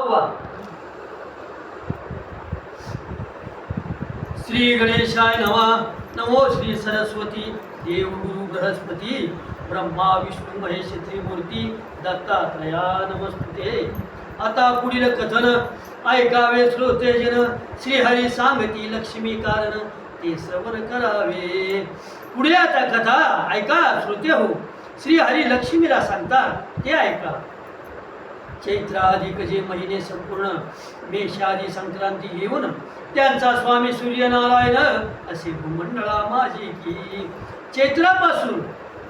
वा. श्री गणेशाय नमः. नमो श्री सरस्वती देव गुरु बृहस्पती ब्रह्मा विष्णू महेश त्रिमूर्ती दत्तात्रया नमस्ते. आता पुढील कथन ऐकावे श्रोतेजन. श्रीहरी सांगती लक्ष्मी कारण ते श्रवण करावे. पुढे आता कथा ऐका श्रोते हो. श्रीहरी लक्ष्मीला सांगतात ते ऐका. चैत्राधिक जे महिने संपूर्ण मेषादी संक्रांती येऊन त्यांचा स्वामी सूर्यनारायण असे भूमंडळा माझी की. चैत्रापासून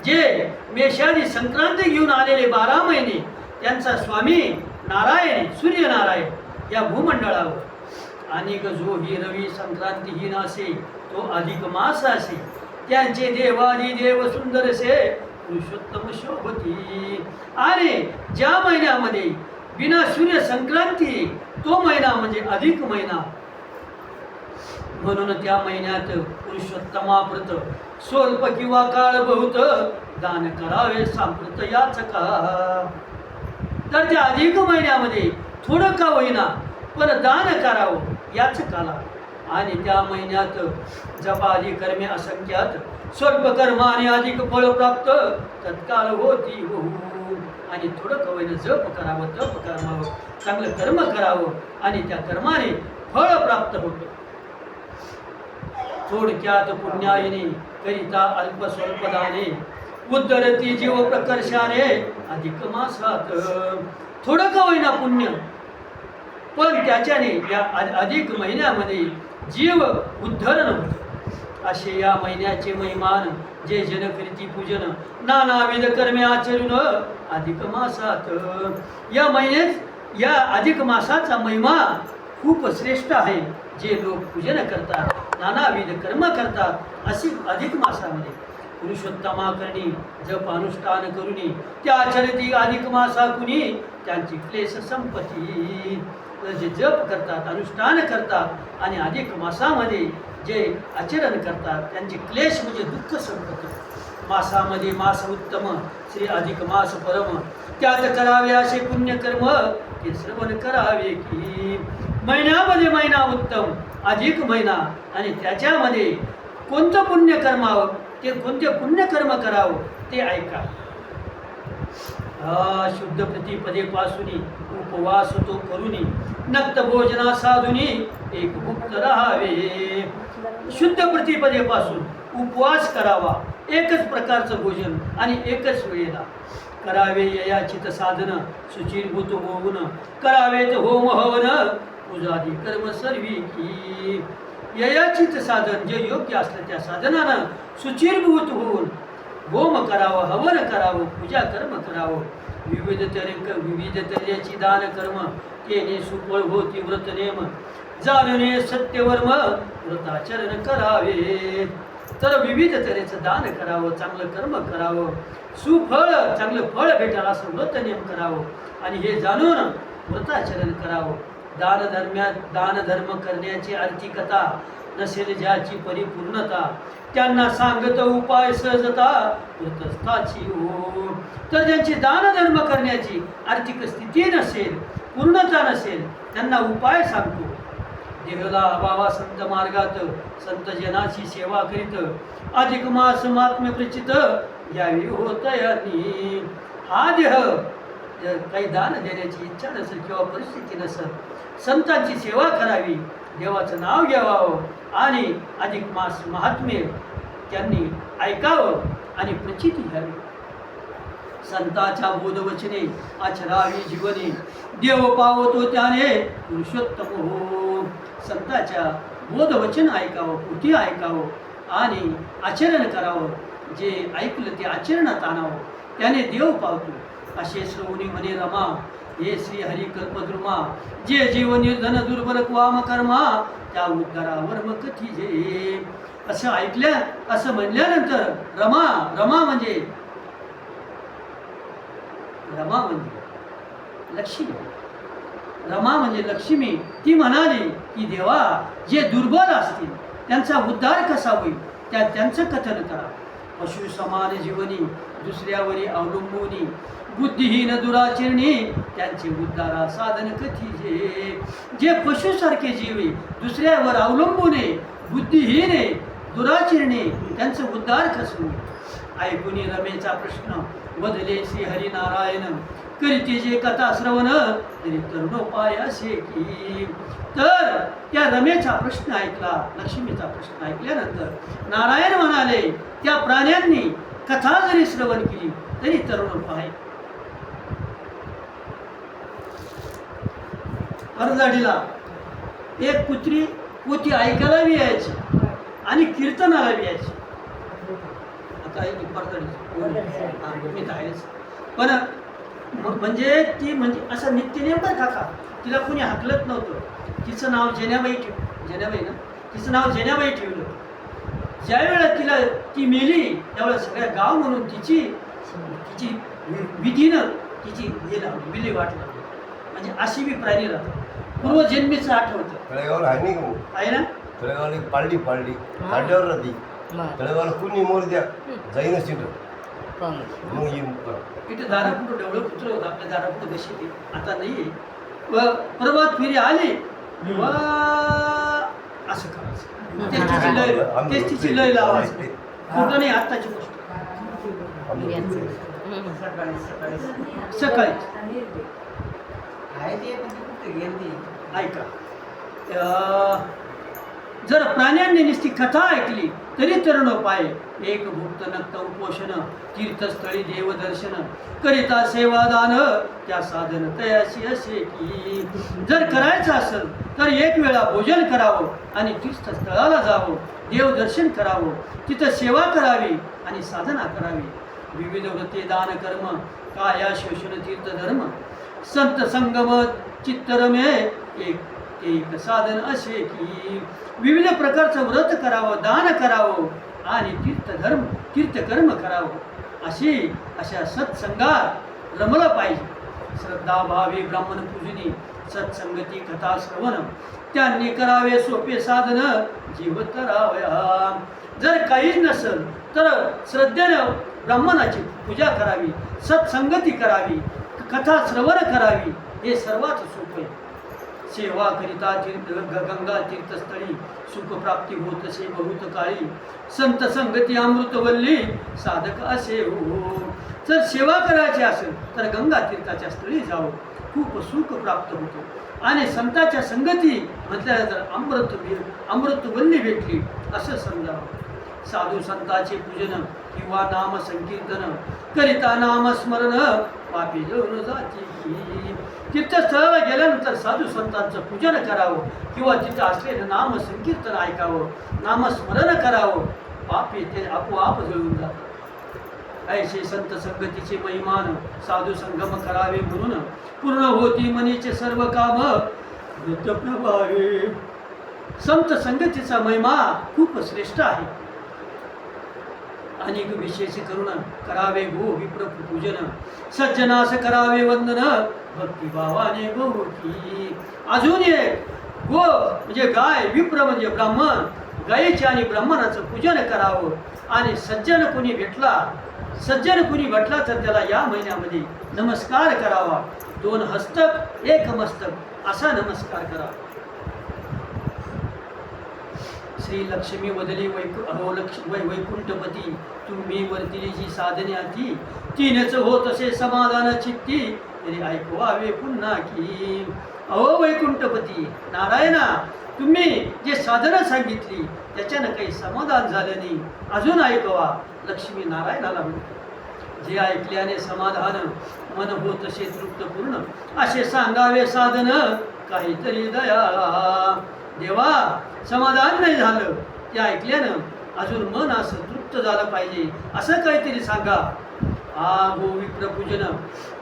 जे मेषादी संक्रांती घेऊन आलेले 12 महिने त्यांचा स्वामी नारायण सूर्यनारायण या भूमंडळावर आणि जो ही रवी संक्रांतीहीन असे तो अधिक मास असे त्यांचे देवादी देव सुंदर से पुरुषोत्तम शोभती. आणि ज्या महिन्यामध्ये बिना सूर्य संक्रांती तो महिना म्हणजे अधिक महिना म्हणून त्या महिन्यात पुरुषोत्तमाप्रत स्वल्प किंवा काळ बहुत दान करावे सांप्रत याचका. तर त्या अधिक महिन्यामध्ये थोडं का होईना पण दान करावं याचकाला. आणि त्या महिन्यात जपादी कर्मे असंख्यात स्वल्प कर्माने अधिक फळ प्राप्त तत्काळ होती हो. आणि थोडं का होईना जप करावं तप करावं चांगलं कर्म करावं आणि त्या कर्माने फळ प्राप्त होतं. थोडक्यात पुण्याईने करिता अल्प स्वल्प दाने उद्धरती जीव प्रकर्षाने अधिक मासात. थोडं का होईना पुण्य पण त्याच्याने या अधिक महिन्यामध्ये जीव उद्धरण होत. असे या महिन्याचे महिमान जे जन करीती पूजन नानाविध कर्मे आचरून अधिक मासात. या महिन्यात या अधिक मासाचा महिमा खूप श्रेष्ठ आहे. जे लोक पूजन करतात नानाविध कर्म करतात अशी अधिक मासामध्ये पुरुषोत्तमा करणी जप अनुष्ठान करुनी त्या चरिती अधिक मासा कुणी त्यांची क्लेश संपत्ती. जे जप करतात अनुष्ठान करतात आणि अधिक मासामध्ये जे आचरण करतात त्यांचे क्लेश म्हणजे दुःख संपत्ती. मासामध्ये मास उत्तम श्री अधिक मास परम त्यात करावे असे पुण्यकर्म ते श्रवण करावे की. महिन्यामध्ये महिना उत्तम अधिक महिना आणि त्याच्यामध्ये कोणतं पुण्यकर्मावं ते कोणते पुण्यकर्म करावं ते ऐका. शुद्ध प्रतिपदे पासूनी उपवास तो करुनी नक्त भोजना साधुनी एक मुक्त राहावे. शुद्ध प्रतिपदेपासून उपवास करावा एकच प्रकारचं भोजन आणि एकच वेळेला करावे. ययाचित साधन सुचिरभूत होऊन करावेत होम हवन पूजादी कर्म सर्वी की. ययाचित साधन जे योग्य असलं त्या साधनानं सुचिरभूत होऊन होम करावं हवन करावं पूजा कर्म करावं. विविध तऱ्हेची दान कर्म केने सुफळ होती व्रत नेम जाणणे सत्यवर्म व्रताचरण करावे. तर विविध तऱ्हेचं दान करावं चांगलं कर्म करावं सुफळ चांगलं फळ भेटाल असं व्रत नेम करावं आणि हे जाणून व्रताचरण करावं. दान धर्म करण्याची आर्थिकता नसेल ज्याची परिपूर्णता त्यांना सांगत उपाय सहजता व्रतस्थाची हो. तर ज्यांची दान धर्म करण्याची आर्थिक स्थिती नसेल पूर्णता नसेल त्यांना उपाय सांगतो. देहला अभावा संत मार्गात संत जनाची सेवा करीत अधिक मास महात्म्य प्रचित यावी होत यांनी. हा देह काही दान देण्याची इच्छा नसेल किंवा परिस्थिती नसेल संतांची सेवा करावी देवाचं नाव घ्यावं आणि अधिक मास महात्म्य त्यांनी ऐकावं आणि प्रचिती घ्यावी. संतांच्या बोधवचने आचरावी जीवने देव पावतो त्याने पुरुषोत्तम हो. संतांच्या बोधवचन ऐकावं कृती ऐकावं आणि आचरण करावं. जे ऐकलं ते आचरणात आणावं त्याने देव पावतो. असे श्रवणी म्हणे रमा हे श्री हरी कल्पद्रुमा. जे जीव निर्धन दुर्बल क्वाम कर्मा त्या उद्धारावर मग कथी जे. असं ऐकल्या असं म्हणल्यानंतर रमा म्हणजे लक्ष्मी. रमा म्हणजे लक्ष्मी ती म्हणाली की देवा जे दुर्बल असतील त्यांचा उद्धार कसा होईल त्यांचं कथन करा. पशु समान जीवनी दुसऱ्यावरी अवलंबूनी बुद्धिहीन दुराचरणी त्यांचे उद्धारा साधन कथीजे. जे पशुसारखे जीव आहे, दुसऱ्यावर अवलंबून आहे, बुद्धिहीन आहे, दुराचरणी, त्यांचं उद्धार कसं. ऐकून रमेचा प्रश्न बदले श्री हरिनारायण करीते जे कथा श्रवण तरी तरुणोपाय असे की. तर त्या रमेचा प्रश्न ऐकला, लक्ष्मीचा प्रश्न ऐकल्यानंतर नारायण म्हणाले त्या प्राण्यांनी कथा जरी श्रवण केली तरी तरुणोपाय. परजाडीला एक कुत्री पोती ऐकायला बी यायची आणि कीर्तनाला बी यायची. आता परजाडी आहेच, पण म्हणजे ती म्हणजे असं नित्यनेम बरं का, तिला कोणी हाकलत नव्हतं. तिचं नाव जेनाबाई जेनाबाई ना, तिचं नाव जेनाबाई ठेवलं. ज्या वेळेला तिला ती मेली त्यावेळेला सगळ्या गाव म्हणून तिची विधीनं तिची हे लावली, विल्हे वाट लावली. म्हणजे अशी बी प्राणी राहतात. पूर्वजन्मीचं आठवतं आहे ना. तळेगावला पाळली काट्यावर राहते. तळेगावला कुणी मोर द्या जाईन सीट मग येऊन इथे दारापुढं डवळं कुत्र होतं आपल्या दारापुढं कशी ती आता नाही. व प्रभात फेरी आली व असं करायचं, तेच तिची लय लावायचं. कुठं नाही आत्ताची गोष्ट. सकाळी ऐका, जर प्राण्यांनी नुसती कथा ऐकली तरी तरुणोपाय. एक भुक्त नक्त उपोषण तीर्थस्थळी देवदर्शन करिता सेवादान त्या साधन तयाशी असे की. जर करायचं असेल तर एक वेळा भोजन करावं आणि तीर्थस्थळाला जावं, देवदर्शन करावं, तिथं सेवा करावी आणि साधना करावी. विविध व्रते दान कर्म काया शोषण तीर्थधर्म संत संगम चित्तरमे एक साधन असे की. विविध प्रकारचं व्रत करावं, दान करावं आणि तीर्थकर्म करावं. अशा सत्संगात रमलं पाहिजे. श्रद्धाभावी ब्राह्मण पूजनी सत्संगती कथा श्रवण त्यांनी करावे सोपे साधन जीव तरावया. जर काहीच नसेल तर श्रद्धेनं ब्राह्मणाची पूजा करावी, सत्संगती करावी, कथा श्रवण करावी, हे सर्वात सोपे. सेवा करिता गंगा तीर्थस्थळी सुखप्राप्ती होत असे बहुत काळी. संत संगती अमृतवल्ली साधक असे हो. जर सेवा करायची असेल तर गंगा तीर्थाच्या स्थळी जावं, खूप सुख प्राप्त होतो. आणि संताच्या संगती म्हटल्यानंतर अमृतवल्ली भेटली असं समजावं. साधू संतांचे पूजन किंवा नाम संकीर्तन करिता नामस्मरण पापी जळून जाती. तीर्थस्थळाला गेल्यानंतर साधू संतांचं पूजन करावं किंवा तिथं असलेलं नाम संकीर्तन ऐकावं, नामस्मरण करावं, पापी ते आपोआप जळून जातात. ऐसे संत संगतीचे महिमान साधू संगम करावे म्हणून पूर्ण होती मनीचे सर्व काम प्रभावे. संत संगतीचा महिमा खूप श्रेष्ठ आहे. अनेक विशेष करून करावे गो विप्र पूजन सज्जनास करावे वंदन भक्तिभावाने गोकी. अजून एक गो म्हणजे गाय, विप्र म्हणजे ब्राह्मण, गायीचे आणि ब्राह्मणाचं पूजन करावं. आणि सज्जन कुणी भेटला तर त्याला या महिन्यामध्ये नमस्कार करावा. 2 हस्तक 1 मस्तक असा नमस्कार करावा. श्री लक्ष्मी वदली वैकुंठपती तुम्ही वर्तिली जी साधने ती तीनच होत असे समाधान चित्ती तरी ऐकवावे पुन्हा की. अहो वैकुंठपती नारायणा, तुम्ही जे साधनं सांगितली त्याच्यानं काही समाधान झालं नाही, अजून ऐकवा. लक्ष्मी नारायणाला म्हणते जे ऐकल्याने समाधान मन होत असे तृप्तपूर्ण असे सांगावे साधन काहीतरी दया. देवा, समाधान नाही झालं ते ऐकल्यानं, अजून मन असं तृप्त झालं पाहिजे असं काहीतरी सांगा. गो विप्र पूजन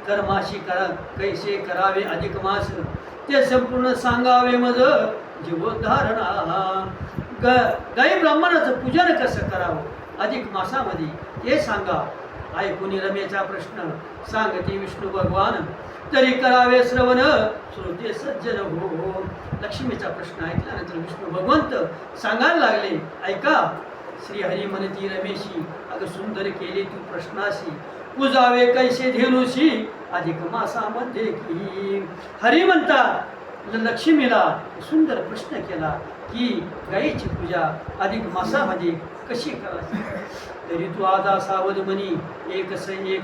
कर्माशी कैसे करावे अधिक मास ते संपूर्ण सांगावे मज जीवोद्धारणा. गाई ब्राह्मणाचं पूजन कसं करावं अधिक मासामध्ये ते सांगा. ऐकून रमेचा प्रश्न सांगते विष्णू भगवान तरी करावे श्रवण श्रोते सज्जन हो. लक्ष्मीचा प्रश्न ऐकल्यानंतर विष्णू भगवंत सांगायला लागले, ऐका श्रीहरी म्हणती रमेशी, अग सुंदर केले तू प्रश्नाशी, पूजावे कैसे धेनुशी अधिक मासामध्ये की. हरी म्हणतात लक्ष्मीला सुंदर प्रश्न केला की गायीची पूजा अधिक मासामध्ये कशी करायची. तरी तू आदा सावध म्हणी, एक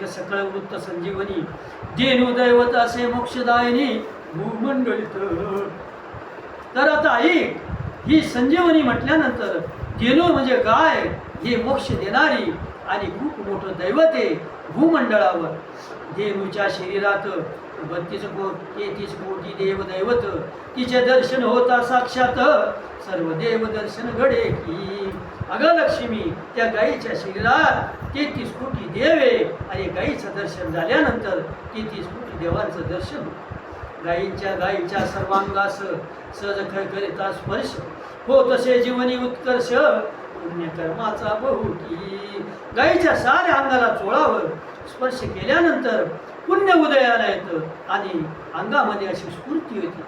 सकळ वृत्त संजीवनी, धेनु दैवत असे मोक्षदायिनी भूमंडळीत. तर आता ऐक, ही संजीवनी म्हटल्यानंतर धेनु म्हणजे गाय, हे मोक्ष देणारी आणि खूप मोठं दैवत आहे भूमंडळावर. धेनुच्या शरीरात 32 कोटी देव दैवत, तिचे दर्शन होता साक्षात सर्व देव दर्शन घडे की. अगं लक्ष्मी, त्या गायीच्या शरीरात 33 कोटी देव आहे आणि गायीचं दर्शन झाल्यानंतर 33 कोटी देवांचं दर्शन. गायीच्या सर्वांगास सहज खळखळीता स्पर्श, हो तसे जीवनी उत्कर्ष पुण्यकर्माचा बहुकी. गायीच्या साऱ्या अंगाला चोळावर स्पर्श केल्यानंतर पुण्य उदयाला येतं आणि अंगामध्ये अशी स्फूर्ती होती.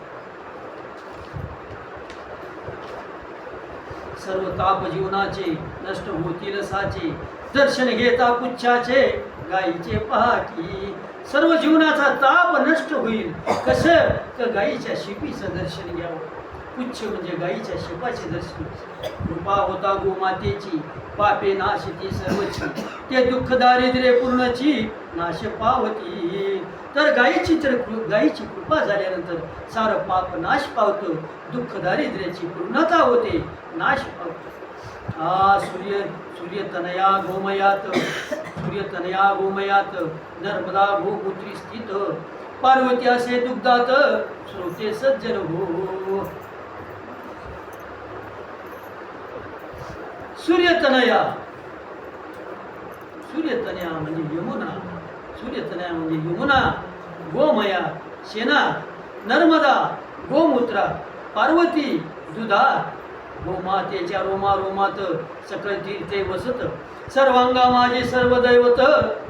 सर्व ताप जीवनाचे नष्ट होतील साचे, दर्शन घेता पुच्छाचे गायीचे पहा की. सर्व जीवनाचा ताप नष्ट होईल कसं, तर गायीच्या शिपीचं दर्शन घ्यावं. पुच्छ म्हणजे गायीच्या शिपाचे दर्शन. कृपा होता गोमातेची, पापे नाशती सर्वची, ते दुःख दारिद्र्य पूर्णची नाश पावती. तर गायीची कृपा झाल्यानंतर सारं पाप नाश पावतं, दुःख दारिद्र्याची पूर्णता होते, नाश पावतो. सूर्यतनया गोमयात नर्मदा भूपुत्री स्थित, पार्वती असे दुग्धात श्रोते सज्जन हो. सूर्यतनया म्हणजे यमुना, गोमया शेना, नर्मदा गोमूत्रा, पार्वती दुधा, गोमातेच्या रोमात सकळ तीर्थे वसत, सर्वांगा माझे सर्व दैवत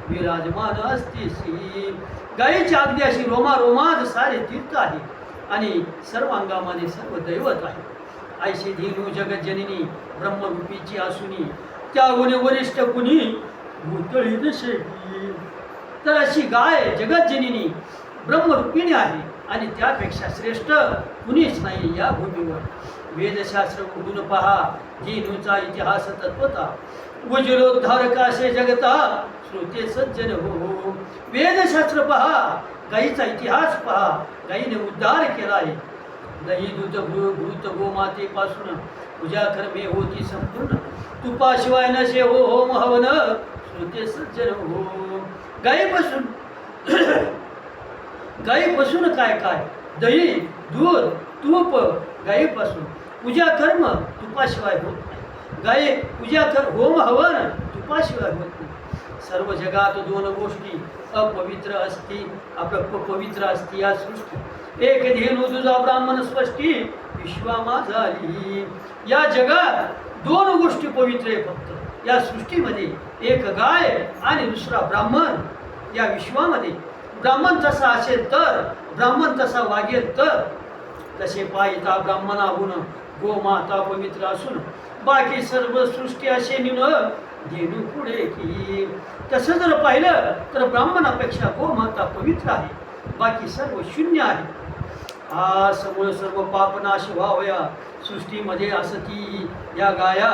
विराजमान असतीसी. गायीच्या अगदी अशी रोमात सारे तीर्थ आहे आणि सर्वांगामध्ये सर्व दैवत आहे. ऐशी धेनु जगज्जननी ब्रह्मरूपीची असूनी, त्याहून वरिष्ठ कुणी भूतळी दशेकी. तर अशी गाय जगज्जननी ब्रह्मरूपिणी आहे आणि त्यापेक्षा श्रेष्ठ कुणीच नाही या भूमीवर. वेदशास्त्र उघडून पहा, धेनुचा इतिहास तत्वता, उजलोद्धारकाशे जगता श्रोते सज्जन हो. वेदशास्त्र पहा, गायीचा इतिहास पहा, गायीने उद्धार केला आहे. दही दूध घृत गोमातेपासून पूजा कर्मे होती संपूर्ण, तुपाशिवाय नशे हो होम हवन श्रोते सज्जन हो. गायीपासून काय दही दूध तूप गायीपासून. पूजा कर्म तुपाशिवाय होत नाही. होम हवन तुपाशिवाय होत नाही. सर्व जगात 2 गोष्टी अपवित्र असती, पवित्र असती या सृष्टी. एक धेनु दुजा ब्राह्मण स्पष्टी विश्वामा झाली. या जगात 2 गोष्टी पवित्र आहे फक्त या सृष्टीमध्ये, एक गाय आणि दुसरा ब्राह्मण. या विश्वामध्ये ब्राह्मण तसा असेल तर, ब्राह्मण तसा वागेल तर, तसे पायता ब्राह्मणाहून गोमाता पवित्र असून बाकी सर्व सृष्टी असे धेनु पुढे की. तसं जर पाहिलं तर ब्राह्मणापेक्षा गोमाता पवित्र आहे, बाकी सर्व शून्य आहे. हा समूळ सर्व पापनाश व्हावया सृष्टीमध्ये असती या गाया,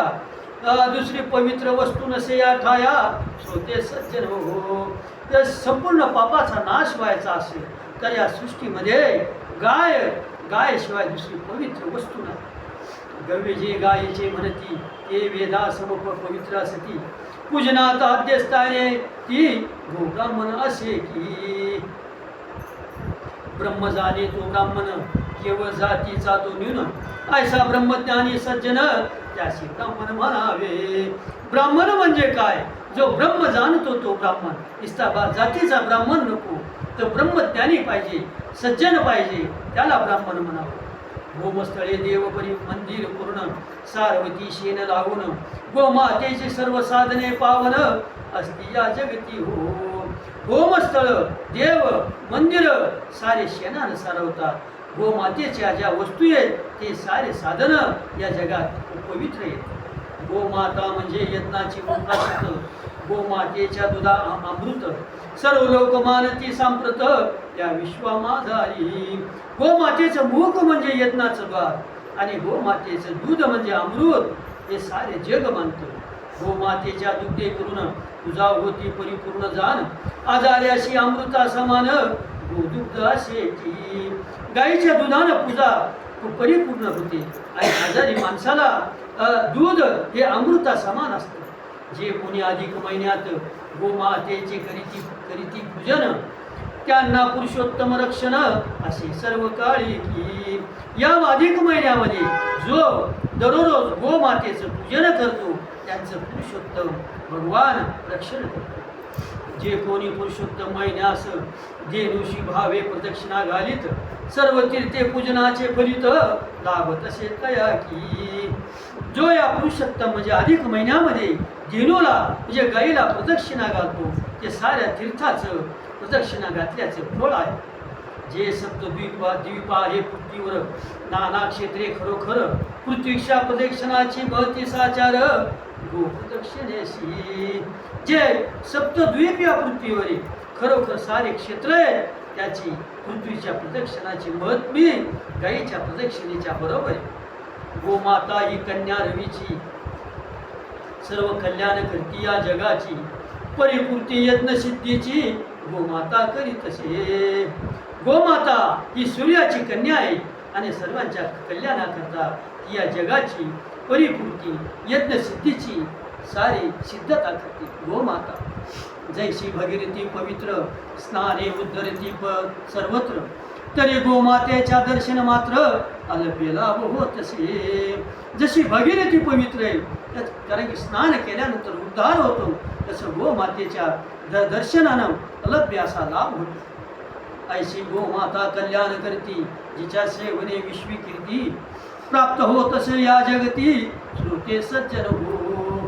दुसरी पवित्र वस्तू नसे या ठाया श्रोते सज्जन हो. तर संपूर्ण पापाचा नाश व्हायचा असेल तर या सृष्टीमध्ये गायशिवाय दुसरी पवित्र वस्तू नाही. गव्य जे गायीचे म्हणती ते वेदा सम पवित्र असती, पूजनात आद्यस्थाने ती गोब्राह्मण असे की. ब्रह्म जाणे तो ब्राह्मण, केवळ जातीचा तो न्यून, ऐसा ब्रह्मज्ञानी सज्जन त्याशी ब्राह्मण म्हणावे. ब्राह्मण म्हणजे काय, जो ब्रह्म जाणतो तो ब्राह्मण. इस्ता जातीचा ब्राह्मण नको, तर ब्रह्मज्ञानी पाहिजे, सज्जन पाहिजे, त्याला ब्राह्मण म्हणावं. गोमस्थळे देवपरी मंदिर पूर्ण, सारवती शेन लावून, गोमातेचे सर्व साधने पावन असती या जगती हो. होमस्थळ देव मंदिर सारे शेणानं सारवतात. गोमातेच्या ज्या वस्तू आहेत ते सारे साधन या जगात पवित्र आहेत. गोमाता म्हणजे यज्ञाची मुखासत, गोमातेच्या दुधा अमृत, सर्व लोक मानती सांप्रत या विश्वा माझारी. गोमातेचं मुख म्हणजे यज्ञाचं द्वार आणि गोमातेचं दूध म्हणजे अमृत, हे सारे जग मानतं. गोमातेच्या दुग्धे करून तुझा होती परिपूर्ण जाण, आजाऱ्याशी अमृता समान गोदुग्ध असेची. गाईच्या दुधानं पूजा परिपूर्ण होते आणि आजारी माणसाला दूध हे अमृता समान असतं. जे कोणी अधिक महिन्यात गोमातेचे करीती पूजन, त्यांना पुरुषोत्तम रक्षण असे सर्व काळी की. या अधिक महिन्यामध्ये जो दररोज गोमातेचं पूजन करतो त्यांचं पुरुषोत्तम भगवान रक्षण करतो. जे कोणी पुरुषोत्तम महिन्यास धेनुषी भावे प्रदक्षिणा घालीत, सर्व तीर्थे पूजनाचे फलित लाभत असे तया की. जो या पुरुषोत्तम म्हणजे अधिक महिन्यामध्ये धेनूला म्हणजे गाईला प्रदक्षिणा घालतो ते साऱ्या तीर्थाचं प्रदक्षिणा घातल्याचे फळ आहे. जे सप्तद्वीप आहे पृथ्वीवर नाना क्षेत्रे खरोखर, पृथ्वीच्या प्रदक्षिणाची महती साचार गो प्रदक्षिणेशी. जे सप्तद्वीप या पृथ्वीवर खरोखर सारे क्षेत्र आहे त्याची पृथ्वीच्या प्रदक्षिणाची महत्मी गाईच्या प्रदक्षिणेच्या बरोबर आहे. गोमाता ही कन्या रवीची, सर्व कल्याण करती या जगाची, परिपूर्ती यज्ञ सिद्धीची गोमाता करीत असे. गोमाता ही सूर्याची कन्या आहे आणि सर्वांच्या कल्याणाकरता ती या जगाची परिपूर्ती यज्ञ सिद्धीची सारी सिद्धता करते गोमाता. जैशी भगीरथी पवित्र, स्नाने उद्धरती सर्वत्र, तरी गोमातेच्या दर्शन मात्र अल्पे लाभ होत असे. जशी भगीरथी पवित्र आहे कारण की स्नान केल्यानंतर उद्धार होतो, तसं गोमातेच्या दर्शनानं अलभ्य असा लाभ होतो. ऐशी गोमाता कल्याण करती, जिच्या सेवने विश्वी कीर्ती, प्राप्त होत असे या जगती श्रोते सज्जन हो.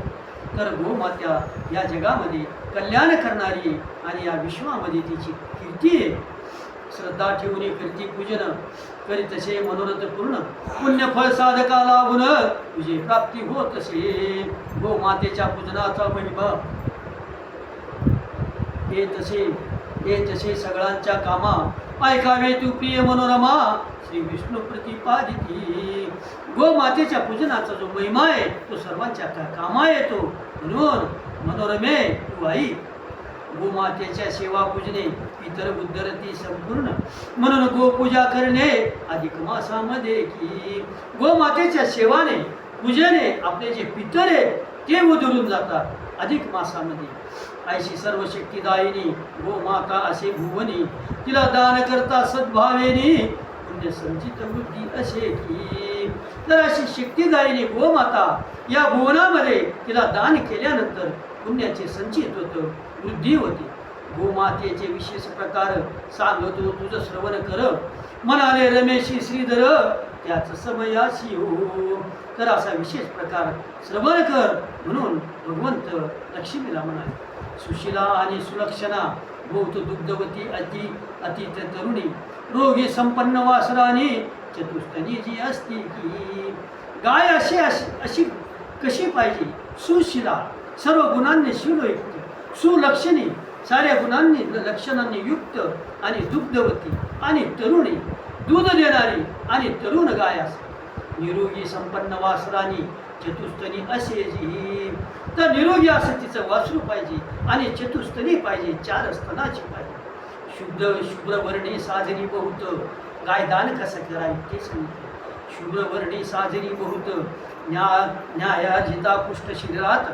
तर गोमात्या या जगामध्ये कल्याण करणारी आणि या विश्वामध्ये तिची कीर्ती आहे. श्रद्धा ठेवून कीर्ती पूजन करीत असे मनोरथ पूर्ण, पुण्यफळ साधका लाभून तुझी प्राप्ती होत असे. गोमातेच्या पूजनाचा महिमा हे तसे सगळ्यांच्या कामा, ऐकावे तू प्रिय मनोरमा श्री विष्णू प्रतिपादिती. गोमातेच्या पूजनाचा जो महिमा आहे तो सर्वांच्या कामा येतो, म्हणून मनोरमे तू आई. गोमातेच्या सेवा पूजने इतर उद्धरती संपूर्ण, म्हणून गोपूजा करणे अधिक मासामध्ये की. गोमातेच्या सेवाने पूजने आपले जे पितर आहे ते उधळून जातात अधिक मासामध्ये. ऐशी सर्व शक्तिदायिनी गोमाता असे भुवनी, तिला दान करता सद्भावेनी पुण्य संचित बुद्धी असे की. तर अशी शक्तिदायिनी गोमाता या भुवनामध्ये तिला दान केल्यानंतर पुण्याचे संचित होतं, वृद्धी होते. गोमातेचे विशेष प्रकार सांगतो तुझं श्रवण कर, म्हणाले रमेशी श्रीधर त्याच समयाशी हो. तर असा विशेष प्रकार श्रवण कर म्हणून भगवंत लक्ष्मीला म्हणाले. सुशिला आणि सुलक्षणा बहुत दुग्धवती अतीत तरुणी, रोगी संपन्न वासरानी चतुस्तनी जी असती की. गाय अशी कशी पाहिजे? सुशिला, सर्व गुणांनी शिवयुक्त, सुलक्षणी, साऱ्या गुणांनी लक्षणांनी युक्त आणि दुग्धवती आणि तरुणी, दूध देणारी आणि तरुण गाय असते. निरोगी संपन्न वासरानी चतुस्तनी असे जी. तर निरोगी असं तिचं वासरू पाहिजे आणि चतुस्तनी पाहिजे, 4 स्तनाची पाहिजे. शुभ्रवर्णी साजरी बहुत, गाय दान कसं करावी ते सांगितलं. शुभ्रवर्णी साजरी बहुत, न्यायाजिता पुष्ट शरीरात,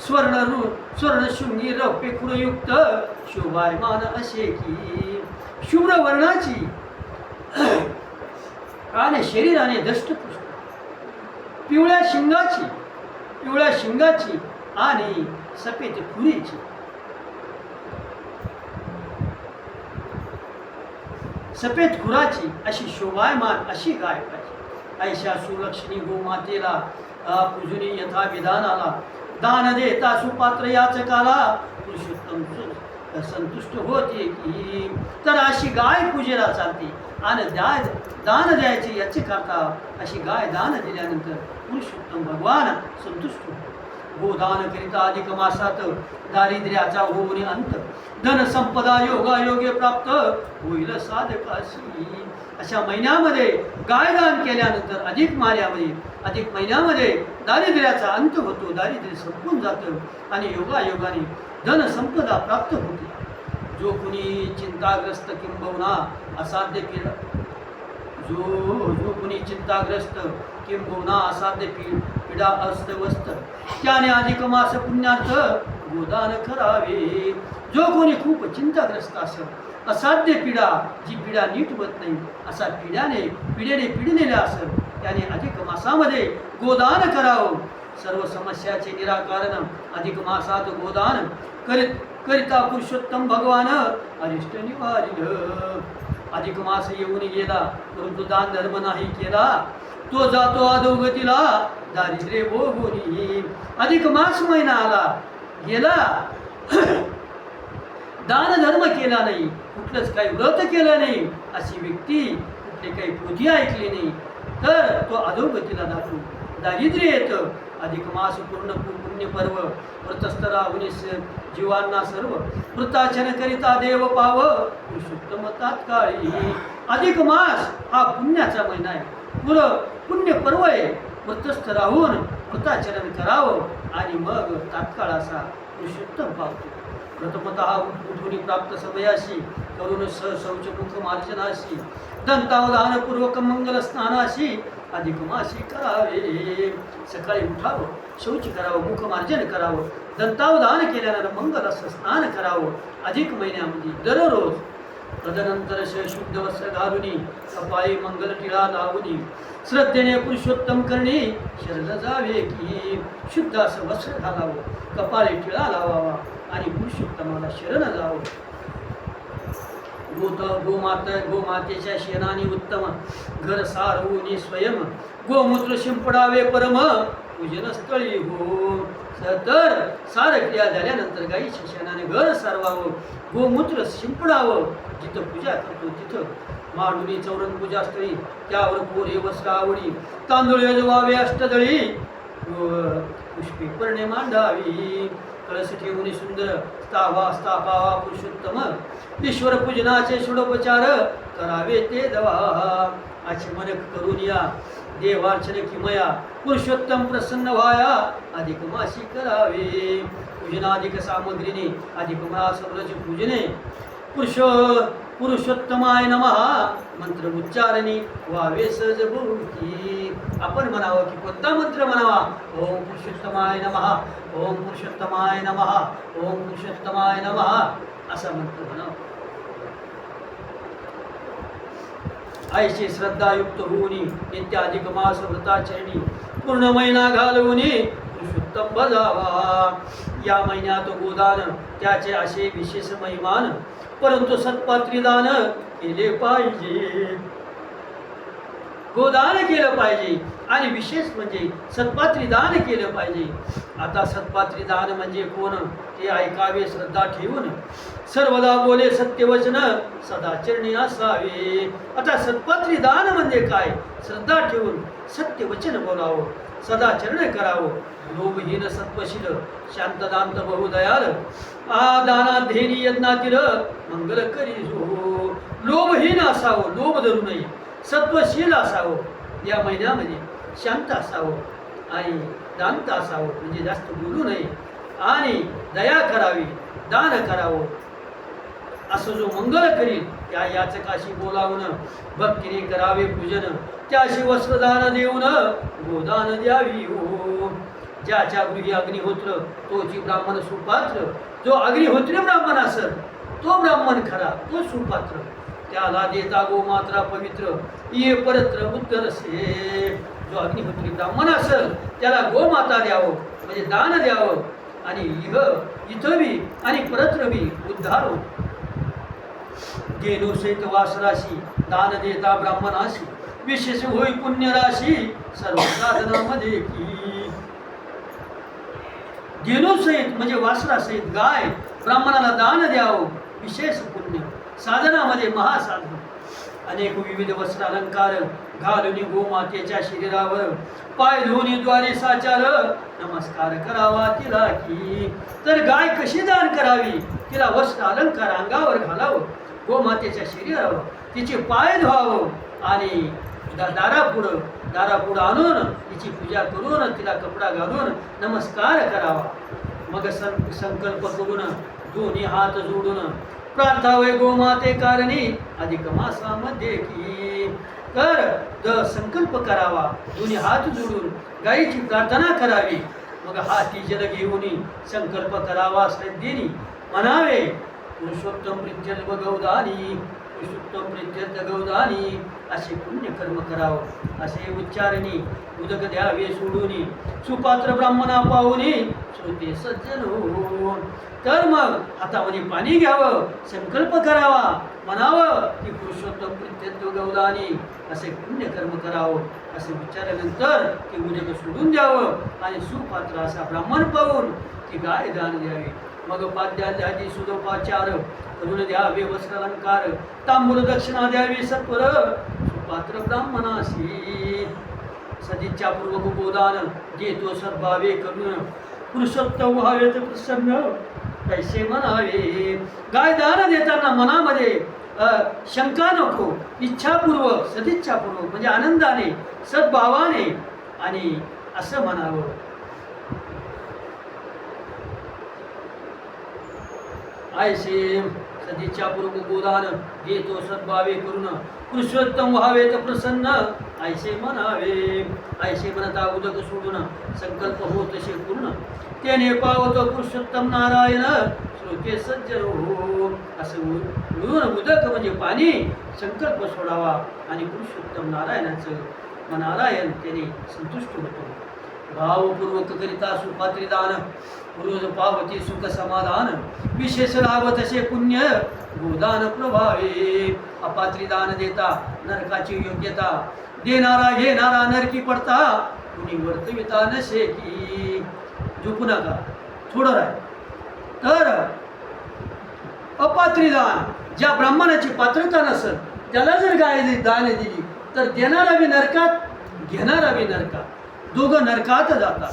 स्वर्णशृंगी रौप्य कुळयुक्त शोभायमान असे की. शुभ्र वर्णाची आणि शरीराने दष्टपुष्ट, पिवळ्या शिंगाची आणि सफेद खुरीची, सफेद खुराची अशी शोभायमान अशी गाय पाहिजे. ऐशा सुलक्षणी गोमातेला पूजनी यथा विधानाला, दान देता सुपात्र याचकाला पुरुषोत्तम संतुष्ट होते की. तर अशी गाय पूजेला चालते आणि दान द्यायचे याची करता अशी गाय दान दिल्यानंतर पुरुषोत्तम भगवान संतुष्ट होतो. गोदान करिता अधिक मासात दारिद्र्याचा होऊन अंत, धन संपदा योगायोगे प्राप्त होईल साधकाशी. अशा महिन्यामध्ये गायदान केल्यानंतर अधिक महिन्यामध्ये दारिद्र्याचा अंत होतो, दारिद्र्य संपून जातं आणि योगायोगाने धन संपदा प्राप्त होते. जो कुणी चिंताग्रस्त किंबहुना असाध्य पीडा जो कुणी चिंताग्रस्त किंबहुना असाध्य पीडा अस्तव्यस्त, त्याने अधिक मास पुण्यार्थ गोदान करावे. जो कोणी खूप चिंताग्रस्त असत, असाध्य पीडा, जी पीडा नीट होत नाही, असा पिढ्याने पिढीलेला असत, त्याने अधिक मासामध्ये गोदान करावं. सर्व समस्याचे निराकरण अधिक मासात गोदान करिता पुरुषोत्तम भगवान अरिष्ट निवारिल. अधिक मास येऊन गेला परंतु दान धर्म नाही केला, तो जातो अधोगतीला दारिद्र्य भोगुनी. अधिक मास महिना आला गेला, दान धर्म केला नाही, कुठलंच काही व्रत केलं नाही, अशी व्यक्ती कुठले काही पोथी ऐकली नाही, तर तो अधोगतीला जातो, दारिद्र्य येतं. अधिक मास पूर्ण पुण्य पर्व व्रतस्थ राहुनी जीवांना सर्व वृताचन करिता देव पाव पुरुषोत्तम तात्काळी. अधिक मास हा पुण्याचा महिना आहे, पुण्य पर्व आहे. व्रतस्थ राहून व्रताचरण करावं आणि मग तात्काळ असा पुरुषोत्तम पावतो. प्रथमतः उठून प्राप्त समयाशी करून शौच मुख मार्जनाशी दंतावधानपूर्वक मंगल स्नानाशी अधिक मासी करावे. सकाळी उठावं, शौच करावं, मुखमार्जन करावं, दंतावधान केल्यानंतर मंगल असं स्नान करावं अधिक महिन्यामध्ये दररोज. तदनंतर शुद्ध वस्त्र घालून कपाळी मंगल टिळा लावून श्रद्धेने पुरुषोत्तम करणे शरण जावे की. शुद्ध असं वस्त्र घालावं, कपाळी टिळा लावावा आणि पुरुषोत्तमाला शरण जावं. गोमातेच्या शेणाने उत्तम घर सारवून स्वयं गोमूत्र शिंपडावे परम पूजन स्थळी हो. तर सार क्रिया झाल्यानंतर गाईच्या शेणाने घर सारवावं, गोमूत्र शिंपडावं. जिथं पूजा करतो तिथं मांडुनी चौरंग पूजा स्थळी, त्यावर कोरे वस्त्र आवडी, तांदूळ यजवावे अष्टदळी, पुष्पे पर्णे मांडावी. कळस ठेवून सुंदर स्थापावा पुरुषोत्तम, ईश्वर पूजनाचे षोडोपचार करावे ते दवा. आचमन करून या देवार्चन किमया पुरुषोत्तम प्रसन्न व्हाया अधिक मासी करावे. पूजनाधिक सामग्रीने अधिक मास व्रज पूजने पुरुषोत्तमाय नमः मंत्र उच्चारणी व्हावे सहज भोवती. आपण म्हणावं की कोणता मंत्र म्हणावा? ओम पुरुषोत्तमाय नमः, ओम पुरुषोत्तमाय नमः, ओम पुरुषोत्तमाय नमः असा मंत्र म्हणावा. आईची श्रद्धायुक्त होऊन नित्य अधिक मास व्रताचरणी पूर्ण महिना घालवून पुरुषोत्तम बजावा. या महिन्यात गोदान त्याचे असे विशेष महिमान, परंतु सत्पात्री दान केले पाहिजे. गोदान केलं पाहिजे आणि विशेष म्हणजे सत्पात्री दान केलं पाहिजे. आता सत्पात्री दान म्हणजे कोण ते ऐकावे श्रद्धा ठेवून, सर्वदा बोले सत्यवचन सदाचरणी असावे. आता सत्पात्री दान म्हणजे काय? श्रद्धा ठेवून सत्यवचन बोलावं, सदाचरण करावं. लोभहीन सत्वशील शांतदांत बहुदयाल, दानाध्येनी यज्ञातील मंगल करी जो. लोभहीन असावं, लोभ धरू नये, सत्वशील असावं, या महिन्यामध्ये शांत असावं आणि दांत असावं, म्हणजे जास्त बोलू नये आणि दया करावी, दान करावं. असं जो मंगल करील त्या याचकाशी बोलावून भक्तीने करावे पूजन, त्याशी वस्त्रदान देऊन गोदान द्यावी हो. ज्याच्या गृही अग्निहोत्र तोची ब्राह्मण सुपात्र. जो अग्निहोत्री ब्राह्मण असेल तो ब्राह्मण खरा, तो सुपात्र. त्याला देता गोमात्रा पवित्र ये परत्र उत्तर से. जो अग्निहोत्री ब्राह्मण असेल त्याला गोमाता द्यावं, म्हणजे दान द्यावं आणि इथं बी आणि परत्र बी उद्धार होतो. गेलोसहित वासराशी दान देता ब्राह्मणाशी, विशेष होई पुण्यराशी सर्व साधनामध्ये की. गेलोसहित म्हणजे वासरासहित गाय ब्राह्मणाला दान द्यावं, विशेष पुण्य साधनामध्ये महासाधन. अनेक विविध वस्त्र अलंकार घालून गोमातेच्या शरीरावर पाय धुवून द्वारे साचार नमस्कार करावा तिला की. तर गाय कशी दान करावी, तिला वस्त्र अलंकार अंगावर घालावं, गोमातेच्या शरीरावर तिचे पाय धुवावं आणि दारापुढं आणून तिची पूजा करून तिला कपडा घालून नमस्कार करावा. मग संकल्प करून दोन्ही हात जोडून प्रार्थावय गोमाते कारणी अधिक मासामध्ये की. तर संकल्प करावा, दोन्ही हात जोडून गायीची प्रार्थना करावी. मग हाती जल घेऊन संकल्प करावा श्रद्धेनी म्हणावे पुरुषोत्तम प्रित्यर्थ गौदानी, पुरुषोत्तम प्रित्यर्थ गौदानी असे पुण्यकर्म करावं. असे उच्चारणी उदक द्यावे सोडून सुपात्र ब्राह्मणा पाहुणे श्रोते सज्जन हो. तर मग हातामध्ये पाणी घ्यावं, संकल्प करावा, म्हणावं की पुरुषोत्तम प्रित्यर्थ गौदानी असे पुण्यकर्म करावं. असे विचारल्यानंतर ते उदक सोडून द्यावं आणि सुपात्र असा ब्राह्मण पाहून ती गाय दान द्यावी. मग पाद्याची सुदोपाचार करून द्यावे वस्त्रालंकार, तांबूल दक्षिणा द्यावी सत्वर सुपात्र ब्राह्मणाशी. सदिच्छा पूर्वक गोदान देतो सर्भावे करून, पुरुषोत्तम व्हावे तर प्रसन्न पैसे म्हणावे. गाय दान देताना मनामध्ये शंका नको, इच्छापूर्वक सदिच्छापूर्वक म्हणजे आनंदाने सद्भावाने आणि असं म्हणावं. ऐसे सदिच्छापूर्वक गोदान देतो सद्भावे करून, पुरुषोत्तम व्हावे तर प्रसन्न ऐसे म्हणावे. ऐसे म्हणता उदक सोडून संकल्प होत तसे पूर्ण, त्याने पावतो पुरुषोत्तम नारायण श्रोते सज्जन हो. असं मिळून उदक म्हणजे पाणी संकल्प सोडावा आणि पुरुषोत्तम नारायणाचं नारायण त्याने संतुष्ट होतो. भावपूर्वक करिता सुपात्रीदान पूर्वज पावती सुख समाधान, विशेष लाभ तसे पुण्य गोदान प्रभावे. अपात्रीदान देता नरकाची योग्यता, देणारा घेणारा नरकी पडता कुणी वर्तविता नसे की. झोपू नका, थोडं राह. तर अपात्रीदान, ज्या ब्राह्मणाची पात्रता नसेल त्याला जर गाय दान दिली तर देणारा बी नरकात, घेणारा बी नरकात, दोघं नरकात जातात.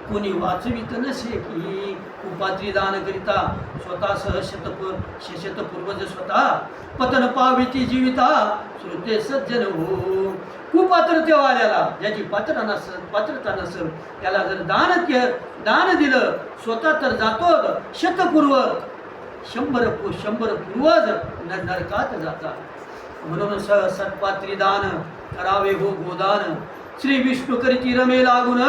कोणी वाचवित नसे की. कुपात्री दान करिता स्वतः शतपूर्वज स्वतः पतन पाविती जीविता श्रोते सज्जन हो. कुपात्रतेवाल्याला ज्याची पात्रता नसेल त्याला जर दान दिलं स्वतः तर जातो शतपूर्वक, शंभर पूर्वज नरकात जातात. म्हणून सत्पात्री दान करावे हो गोदान, श्री विष्णू करीती रमे लागून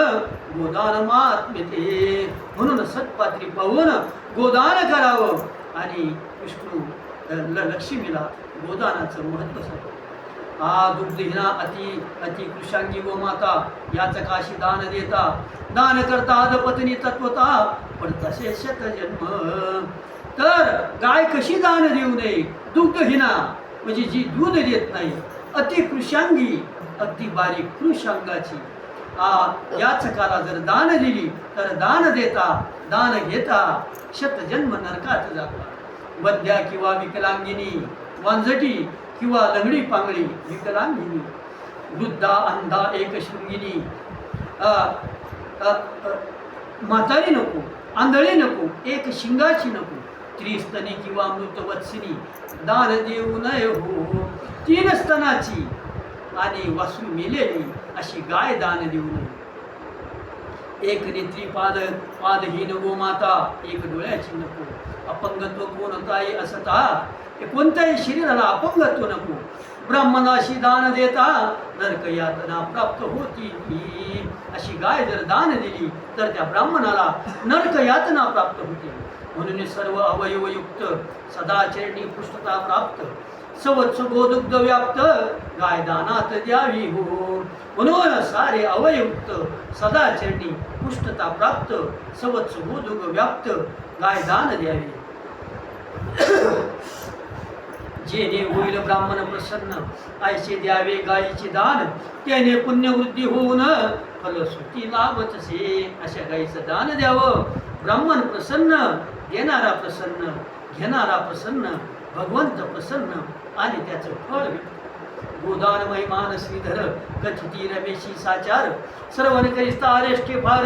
गोदान महात्म्यते. म्हणून सत्पात्री पाहून गोदान करावं आणि विष्णू लक्ष्मीला गोदानाचं महत्त्व सांगतो. दुग्धहीना अति कृषांगी गोमाता याच काशी दान देता, दान करता अधपत्नी तत्वता पडतसे शतजन्म. तर गाय कशी दान देऊ नये, दुग्धहीना म्हणजे जी दूध देत नाही, अति कृषांगी अगदी बारीक कृषांगाची याच काला जर दान दिली तर दान देता दान घेता शतजन्म नरकात जाता. वद्या किंवा विकलांगिनी, वांजटी किंवा लंगडी पांगडी विकलांगिनी, वृद्धा अंधा एक शृंगिनी, म्हातारी नको, आंधळी नको, एक शिंगाची नको, त्रिस्तनी किंवा मृतवत्सिनी दान देऊ नये हो. 3 स्तनाची आणि वासरू मेलेली अशी गाय दान देऊ नये. एक नेत्री पादहीन गोमाता, एक डोळ्याची नको, अपंगत्व कोणताही असता कोणत्याही शरीराला अपंगत्व नको. ब्राह्मणाशी दान देता नरक यातना प्राप्त होती की. अशी गाय जर दान दिली तर त्या ब्राह्मणाला नरक यातना प्राप्त होते. म्हणून सर्व अवयवयुक्त सदाचरणी पुष्टता प्राप्त, सवत्स गोदुग्ध व्याप्त गाय दानात द्यावी हो. म्हणून सारे अवयुक्त सदाचरणी पुष्टता प्राप्त, सवत्स गोदुग्ध व्याप्त गाय दान द्यावी. जेणे होईल ब्राह्मण प्रसन्न ऐसे द्यावे गायीचे दान, त्याने पुण्यवृद्धी होऊन फलश्रुती लाभतसे. अशा गायीचं दान द्यावं. ब्राह्मण प्रसन्न, देणारा प्रसन्न, घेणारा प्रसन्न, भगवंत प्रसन्न आणि त्याचं फळ भेट. गोदान महिमान श्रीधर कथिती रमेशी साचार श्रवण करिस्ता आरेष्टे फार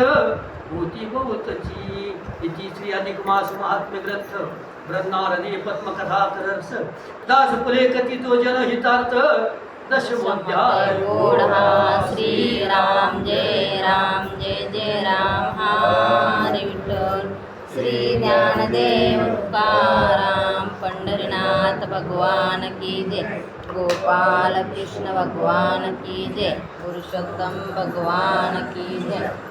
होती बहुतची इति श्री अनेक मास महात्म्य ग्रंथ ब्रह्मारणे पद्मकथा करस दास पुले कथितो जनहितार्थ दशमोध्याय. श्री राम जय जय राम हरी विठ्ठल. श्री ज्ञानदेव तुकाराम पंढरीनाथ भगवान की जय. गोपाल कृष्ण भगवान की जय. पुरुषोत्तम भगवान की जय.